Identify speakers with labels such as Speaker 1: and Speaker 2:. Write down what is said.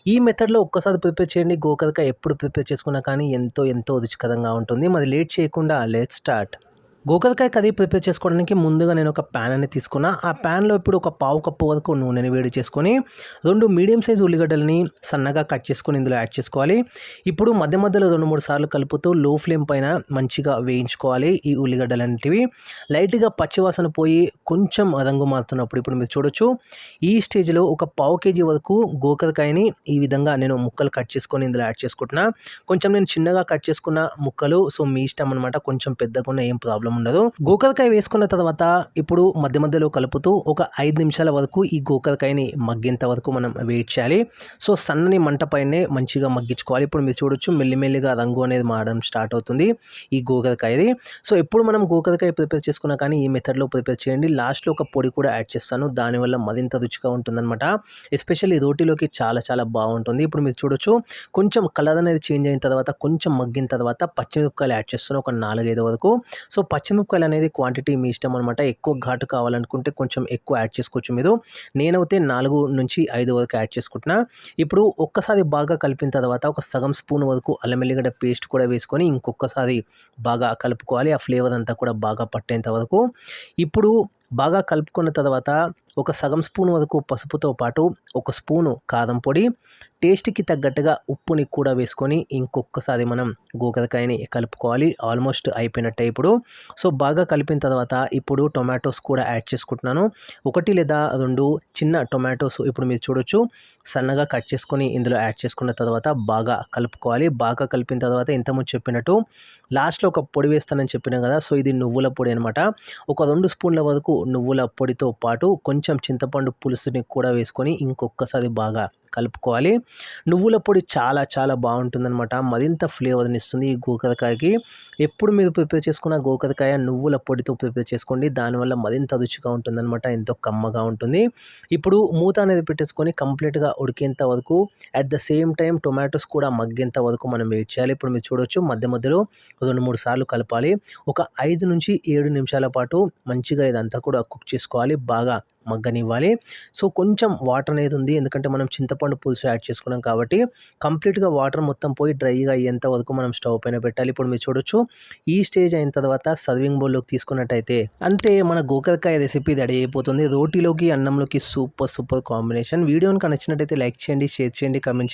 Speaker 1: ఈ మెథడ్‌లో ఒక్కసారి ప్రిపేర్ చేయండి. గోకరకాయ ఎప్పుడు ప్రిపేర్ చేసుకున్నా కానీ ఎంతో ఎంతో రుచికరంగా ఉంటుంది. మరి లేట్ చేయకుండా లెట్స్ స్టార్ట్. గోకరకాయ కర్రీ ప్రిపేర్ చేసుకోవడానికి ముందుగా నేను ఒక ప్యాన్ అనేది తీసుకున్నా. ఆ ప్యాన్‌లో ఇప్పుడు ఒక పావు కప్పు వరకు నూనెని వేడి చేసుకొని 2 మీడియం సైజ్ ఉల్లిగడ్డలని సన్నగా కట్ చేసుకొని ఇందులో యాడ్ చేసుకోవాలి. ఇప్పుడు మధ్య మధ్యలో 2, 3 సార్లు కలుపుతూ లో ఫ్లేమ్ పైన మంచిగా వేయించుకోవాలి ఈ ఉల్లిగడ్డలన్నిటివి. లైట్‌గా పచ్చివాసన పోయి కొంచెం రంగు మారుతున్నప్పుడు ఇప్పుడు మీరు చూడొచ్చు. ఈ స్టేజ్‌లో ఒక పావు కేజీ వరకు గోకరకాయని ఈ విధంగా నేను ముక్కలు కట్ చేసుకొని ఇందులో యాడ్ చేసుకుంటున్నా. కొంచెం నేను చిన్నగా కట్ చేసుకున్న ముక్కలు, సో మీ ఇష్టం అనమాట. కొంచెం పెద్దగున్నా ఏం ప్రాబ్లమ్ ఉండదు. గోకరకాయ వేసుకున్న తర్వాత ఇప్పుడు మధ్య మధ్యలో కలుపుతూ ఒక 5 నిమిషాల వరకు ఈ గోకరకాయని మగ్గేంత వరకు మనం వెయిట్ చేయాలి. సో సన్నని మంట పైనే మంచిగా మగ్గించుకోవాలి. ఇప్పుడు మీరు చూడొచ్చు మెల్లిమెల్లిగా రంగు అనేది మారడం స్టార్ట్ అవుతుంది ఈ గోకరకాయది. సో ఎప్పుడు మనం గోకరకాయ ప్రిపేర్ చేసుకున్నా కానీ ఈ మెథడ్‌లో ప్రిపేర్ చేయండి. లాస్ట్‌లో ఒక పొడి కూడా యాడ్ చేస్తాను. దానివల్ల మరింత రుచిగా ఉంటుందన్నమాట. ఎస్పెషల్లీ రోటీలోకి చాలా చాలా బాగుంటుంది. ఇప్పుడు మీరు చూడొచ్చు కొంచెం కలర్ అనేది చేంజ్ అయిన తర్వాత కొంచెం మగ్గిన తర్వాత పచ్చిమిరపకాయలు యాడ్ చేస్తున్నాను ఒక 4, 5 వరకు. సో పచ్చిమిరపకాయలు అనేది క్వాంటిటీ మీ ఇష్టం అనమాట. ఎక్కువ ఘాటు కావాలనుకుంటే కొంచెం ఎక్కువ యాడ్ చేసుకోవచ్చు మీరు. నేనైతే 4-5 వరకు యాడ్ చేసుకుంటున్నా. ఇప్పుడు ఒక్కసారి బాగా కలిపిన తర్వాత ఒక సగం స్పూన్ వరకు అల్లం వెల్లిగడ్డ పేస్ట్ కూడా వేసుకొని ఇంకొకసారి బాగా కలుపుకోవాలి. ఆ ఫ్లేవర్ అంతా కూడా బాగా పట్టేంత వరకు. ఇప్పుడు బాగా కలుపుకున్న తర్వాత ఒక సగం స్పూన్ వరకు పసుపుతో పాటు ఒక స్పూను కారం పొడి, టేస్ట్‌కి తగ్గట్టుగా ఉప్పుని కూడా వేసుకొని ఇంకొకసారి మనం గోకరకాయని కలుపుకోవాలి. ఆల్మోస్ట్ అయిపోయినట్టే ఇప్పుడు. సో బాగా కలిపిన తర్వాత ఇప్పుడు టొమాటోస్ కూడా యాడ్ చేసుకుంటున్నాను. 1 లేదా 2 చిన్న టొమాటోస్ ఇప్పుడు మీరు చూడొచ్చు సన్నగా కట్ చేసుకొని ఇందులో యాడ్ చేసుకున్న తర్వాత బాగా కలుపుకోవాలి. బాగా కలిపిన తర్వాత ఇంతకుముందు చెప్పినట్టు లాస్ట్‌లో ఒక పొడి వేస్తానని చెప్పినా కదా! సో ఇది నువ్వుల పొడి అనమాట. ఒక 2 స్పూన్ల వరకు నువ్వుల పొడితో పాటు కొంచెం చింతపండు పులుసుని కూడా వేసుకొని ఇంకొకసారి బాగా కలుపుకోవాలి. నువ్వుల పొడి చాలా చాలా బాగుంటుందన్నమాట. మరింత ఫ్లేవర్ని ఇస్తుంది ఈ గోకరకాయకి. ఎప్పుడు మీరు ప్రిపేర్ చేసుకున్న గోకరకాయ నువ్వుల పొడితో ప్రిపేర్ చేసుకోండి. దానివల్ల మరింత రుచిగా ఉంటుందన్నమాట. ఎంతో కమ్మగా ఉంటుంది. ఇప్పుడు మూత అనేది పెట్టేసుకొని కంప్లీట్‌గా ఉడికేంత వరకు at the same time tomatoes కూడా మగ్గేంత వరకు మనం వెయిట్ చేయాలి. ఇప్పుడు మీరు చూడొచ్చు మధ్య మధ్యలో 2, 3 సార్లు కలపాలి. ఒక 5-7 నిమిషాల పాటు మంచిగా ఇదంతా కూడా కుక్ చేసుకోవాలి. బాగా మగ్గనివ్వాలి. సో కొంచెం వాటర్ అనేది ఉంది. ఎందుకంటే మనం చింతపండు పులుసు యాడ్ చేసుకున్నాం కాబట్టి కంప్లీట్‌గా వాటర్ మొత్తం పోయి డ్రైగా అయ్యేంత వరకు మనం స్టవ్ పైన పెట్టాలి. ఇప్పుడు మీరు చూడొచ్చు ఈ స్టేజ్ అయిన తర్వాత సర్వింగ్ బౌల్‌లోకి తీసుకున్నట్టయితే అంతే మన గోకరకాయ రెసిపీ రెడీ అయిపోతుంది. రోటీలోకి, అన్నంలోకి సూపర్ సూపర్ కాంబినేషన్. వీడియోని నచ్చినట్టయితే లైక్ చేయండి, షేర్ చేయండి, కామెంట్ చేయండి.